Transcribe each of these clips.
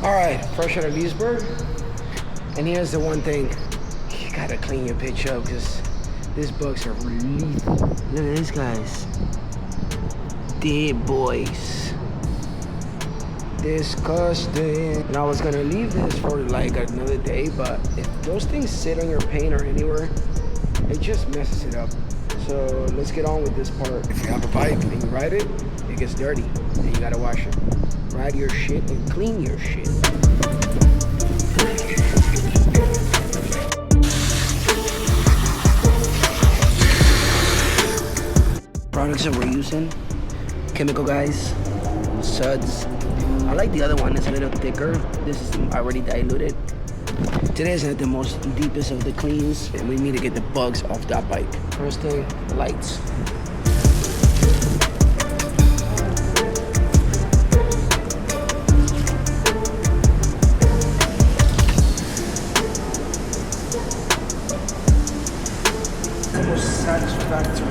Alright, fresh out of Leesburg. And here's the one thing. You gotta clean your bitch up because these bugs are lethal. Look at this, guys. Dead boys. Disgusting. And I was gonna leave this for like another day, but if those things sit on your paint or anywhere, it just messes it up. So let's get on with this part. If you have a bike and you ride it, it gets dirty and you gotta wash it. Ride your shit and clean your shit. Products that we're using, chemical guys, suds. I like the other one, it's a little thicker. This is already diluted. Today is not the most deepest of the cleans, and we need to get the bugs off that bike. First thing, lights. Almost satisfactory.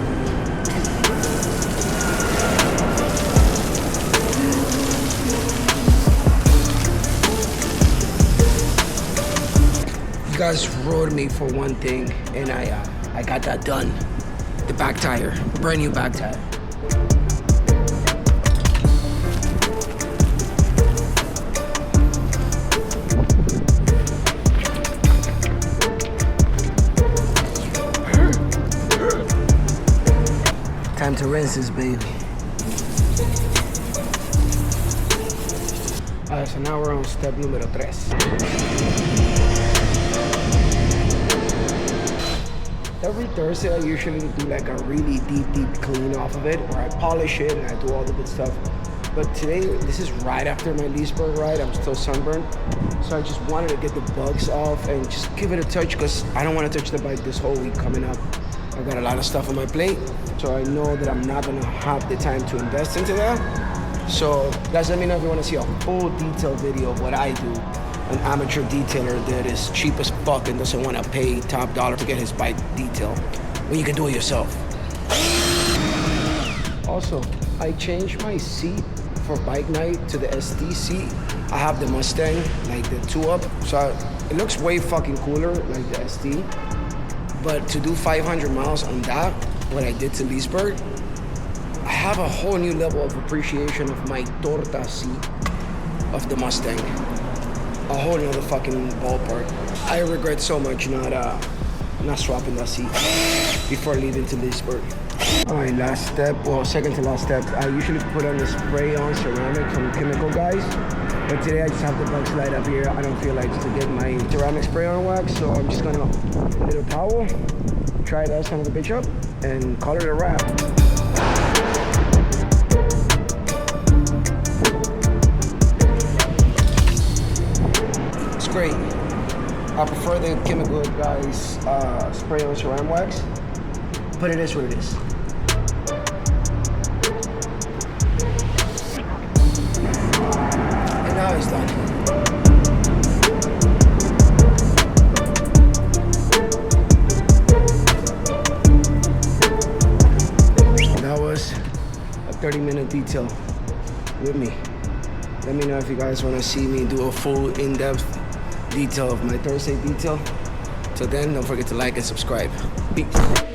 You guys rode me for one thing, and I got that done. The back tire, brand new back tire. Time to rinse this baby. Alright, so now we're on step numero 3. Every Thursday, I usually do like a really deep clean off of it, where I polish it and I do all the good stuff. But today, this is right after my Leesburg ride. I'm still sunburned. So I just wanted to get the bugs off and just give it a touch because I don't want to touch the bike this whole week coming up. I've got a lot of stuff on my plate, so I know that I'm not gonna have the time to invest into that. So guys, let me know if you wanna see a full detailed video of what I do. An amateur detailer that is cheap as fuck and doesn't want to pay top dollar to get his bike detailed when you can do it yourself. Also, I changed my seat for bike night to the SD seat. I have the Mustang, like the 2-up, so it looks way fucking cooler, like the SD. But to do 500 miles on that, what I did to Leesburg, I have a whole new level of appreciation of my Torta seat of the Mustang. A whole nother fucking ballpark. I regret so much not swapping that seat before leaving to Leesburg. Alright, last step, well, second to last step. I usually put on the spray on ceramic from Chemical Guys, but today I just have the bugs light up here. I don't feel like to get my ceramic spray on wax, so I'm just gonna a little towel, try that son of a bitch up, and call it a wrap. Great. I prefer the Chemical Guys spray on ceramic wax, but it is what it is. And now it's done. That was a 30-minute detail with me. Let me know if you guys want to see me do a full in-depth detail of my Thursday detail. Till then, don't forget to like and subscribe. Peace.